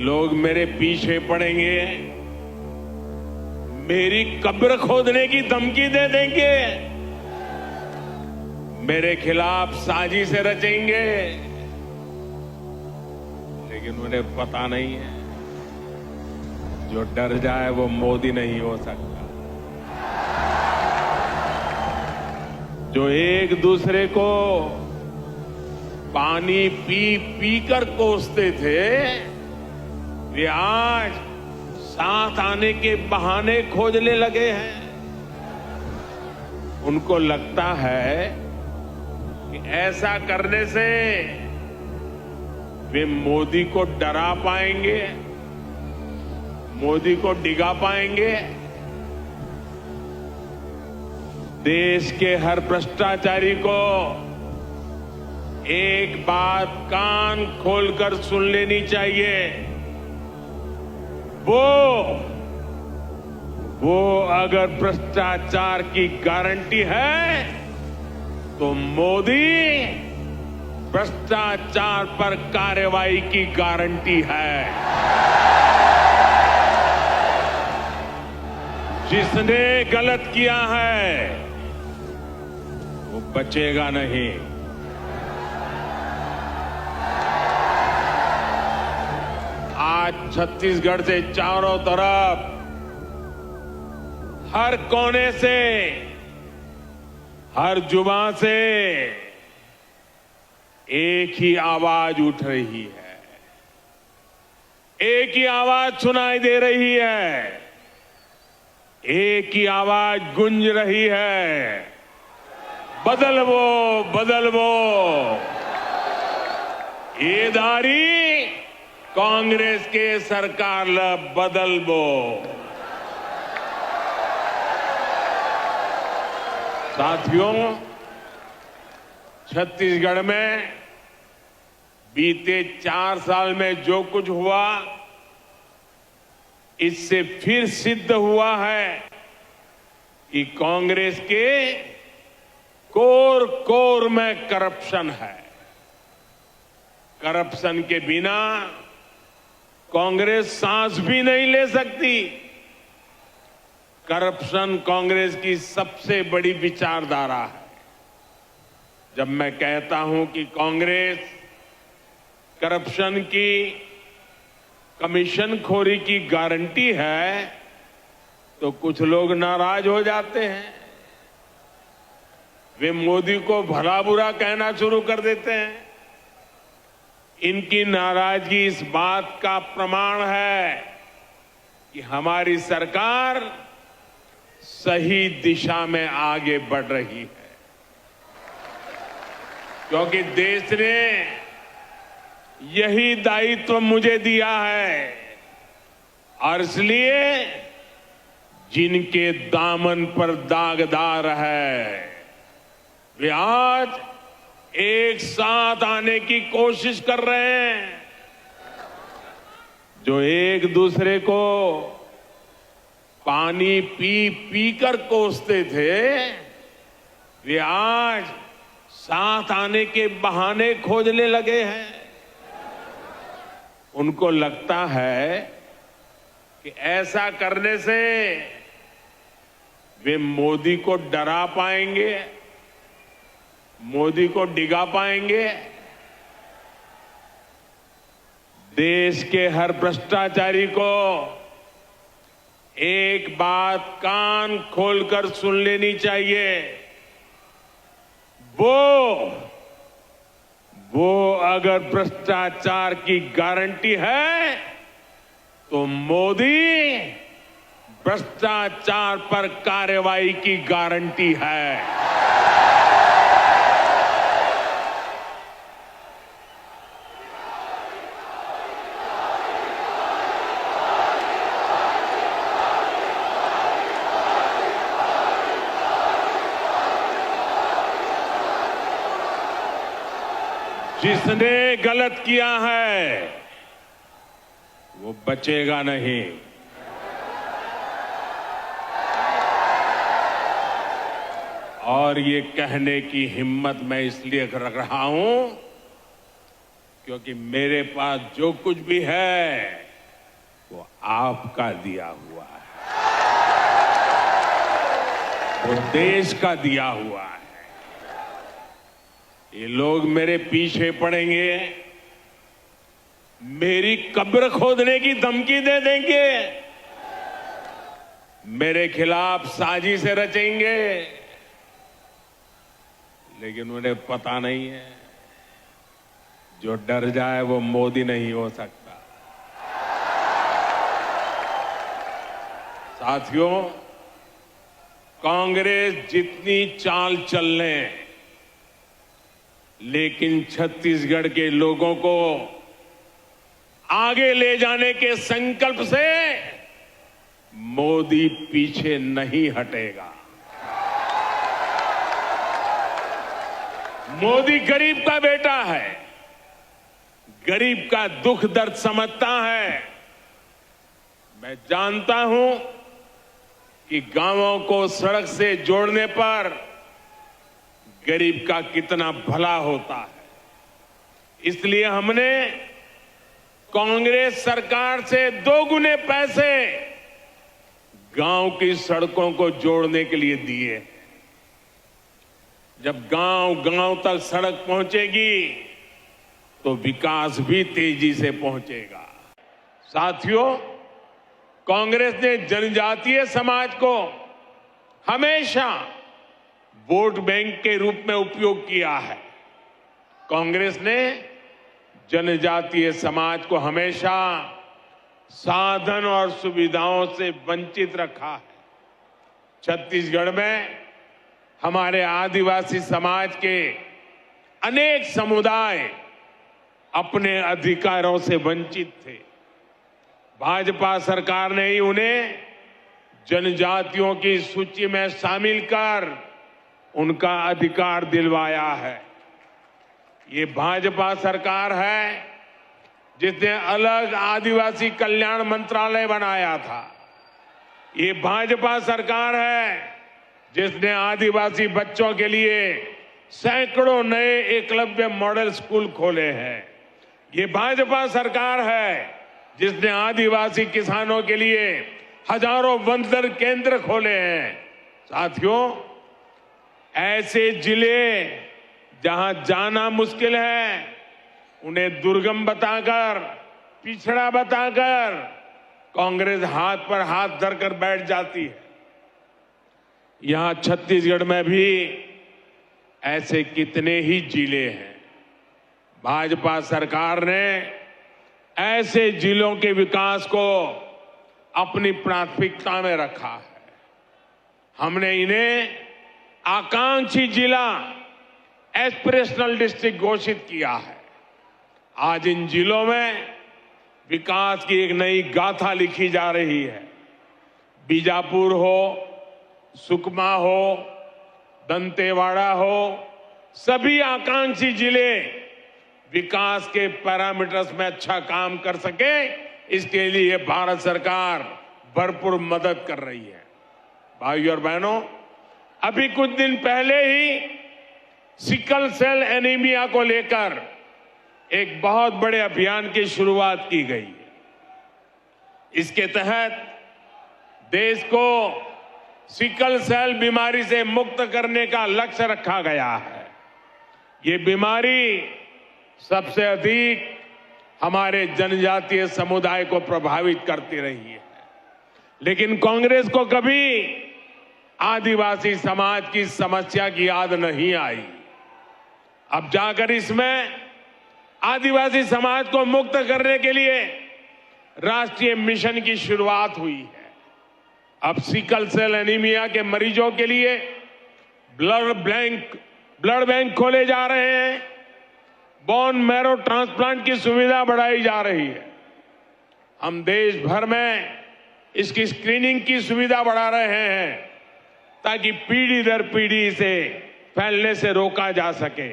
लोग मेरे पीछे पड़ेंगे, मेरी कब्र खोदने की धमकी दे देंगे, मेरे खिलाफ साजिशें रचेंगे, लेकिन उन्हें पता नहीं है जो डर जाए वो मोदी नहीं हो सकता। जो एक दूसरे को पानी पी पी कर कोसते थे, वे आज साथ आने के बहाने खोजने लगे हैं। उनको लगता है कि ऐसा करने से वे मोदी को डरा पाएंगे, मोदी को डिगा पाएंगे। देश के हर भ्रष्टाचारी को एक बात कान खोलकर सुन लेनी चाहिए। वो अगर भ्रष्टाचार की गारंटी है तो मोदी भ्रष्टाचार पर कार्रवाई की गारंटी है। जिसने गलत किया है वो बचेगा नहीं। आज छत्तीसगढ़ से चारों तरफ, हर कोने से, हर जुबान से एक ही आवाज उठ रही है, एक ही आवाज सुनाई दे रही है, एक ही आवाज गूंज रही है, बदलवो बदलवो। ये दारी कांग्रेस के सरकार बदलवो। साथियों, छत्तीसगढ़ में बीते 4 साल में जो कुछ हुआ, इससे फिर सिद्ध हुआ है कि कांग्रेस के कोर कोर में करप्शन है। करप्शन के बिना कांग्रेस सांस भी नहीं ले सकती। करप्शन कांग्रेस की सबसे बड़ी विचारधारा है। जब मैं कहता हूं कि कांग्रेस करप्शन की, कमीशन खोरी की गारंटी है, तो कुछ लोग नाराज हो जाते हैं। वे मोदी को भला बुरा कहना शुरू कर देते हैं। इनकी नाराजगी इस बात का प्रमाण है कि हमारी सरकार सही दिशा में आगे बढ़ रही है, क्योंकि देश ने यही दायित्व मुझे दिया है। और इसलिए जिनके दामन पर दागदार है, वे आज एक साथ आने की कोशिश कर रहे हैं। जो एक दूसरे को पानी पी पी कर कोसते थे, वे आज साथ आने के बहाने खोजने लगे हैं। उनको लगता है कि ऐसा करने से वे मोदी को डरा पाएंगे, मोदी को डिगा पाएंगे। देश के हर भ्रष्टाचारी को एक बात कान खोलकर सुन लेनी चाहिए। वो अगर भ्रष्टाचार की गारंटी है तो मोदी भ्रष्टाचार पर कार्रवाई की गारंटी है। जिसने गलत किया है वो बचेगा नहीं। और ये कहने की हिम्मत मैं इसलिए रख रहा हूं क्योंकि मेरे पास जो कुछ भी है वो आपका दिया हुआ है, वो देश का दिया हुआ है। ये लोग मेरे पीछे पड़ेंगे, मेरी कब्र खोदने की धमकी दे देंगे, मेरे खिलाफ साजिश रचेंगे, लेकिन उन्हें पता नहीं है जो डर जाए वो मोदी नहीं हो सकता। साथियों, कांग्रेस जितनी चाल चल ले, लेकिन छत्तीसगढ़ के लोगों को आगे ले जाने के संकल्प से मोदी पीछे नहीं हटेगा। मोदी गरीब का बेटा है, गरीब का दुख दर्द समझता है। मैं जानता हूं कि गांवों को सड़क से जोड़ने पर गरीब का कितना भला होता है। इसलिए हमने कांग्रेस सरकार से 2 गुने पैसे गांव की सड़कों को जोड़ने के लिए दिए। जब गांव तक सड़क पहुंचेगी तो विकास भी तेजी से पहुंचेगा। साथियों, कांग्रेस ने जनजातीय समाज को हमेशा वोट बैंक के रूप में उपयोग किया है। कांग्रेस ने जनजातीय समाज को हमेशा साधन और सुविधाओं से वंचित रखा है। छत्तीसगढ़ में हमारे आदिवासी समाज के अनेक समुदाय अपने अधिकारों से वंचित थे। भाजपा सरकार ने ही उन्हें जनजातियों की सूची में शामिल कर उनका अधिकार दिलवाया है। ये भाजपा सरकार है जिसने अलग आदिवासी कल्याण मंत्रालय बनाया था। ये भाजपा सरकार है जिसने आदिवासी बच्चों के लिए सैकड़ों नए एकलव्य मॉडल स्कूल खोले हैं। ये भाजपा सरकार है जिसने आदिवासी किसानों के लिए हजारों वनधन केंद्र खोले हैं। साथियों, ऐसे जिले जहां जाना मुश्किल है, उन्हें दुर्गम बताकर, पिछड़ा बताकर कांग्रेस हाथ पर हाथ धरकर बैठ जाती है। यहां छत्तीसगढ़ में भी ऐसे कितने ही जिले हैं। भाजपा सरकार ने ऐसे जिलों के विकास को अपनी प्राथमिकता में रखा है। हमने इन्हें आकांक्षी जिला, एस्पिरेशनल डिस्ट्रिक्ट घोषित किया है। आज इन जिलों में विकास की एक नई गाथा लिखी जा रही है। बीजापुर हो, सुकमा हो, दंतेवाड़ा हो, सभी आकांक्षी जिले विकास के पैरामीटर्स में अच्छा काम कर सके, इसके लिए भारत सरकार भरपूर मदद कर रही है। भाइयों और बहनों, अभी कुछ दिन पहले ही सिकल सेल एनीमिया को लेकर एक बहुत बड़े अभियान की शुरुआत की गई है। इसके तहत देश को सिकल सेल बीमारी से मुक्त करने का लक्ष्य रखा गया है। ये बीमारी सबसे अधिक हमारे जनजातीय समुदाय को प्रभावित करती रही है, लेकिन कांग्रेस को कभी आदिवासी समाज की समस्या की याद नहीं आई। अब जाकर इसमें आदिवासी समाज को मुक्त करने के लिए राष्ट्रीय मिशन की शुरुआत हुई है। अब सिकल सेल एनीमिया के मरीजों के लिए ब्लड बैंक खोले जा रहे हैं। बोन मैरो ट्रांसप्लांट की सुविधा बढ़ाई जा रही है। हम देश भर में इसकी स्क्रीनिंग की सुविधा बढ़ा रहे हैं ताकि पीढ़ी दर पीढ़ी इसे फैलने से रोका जा सके।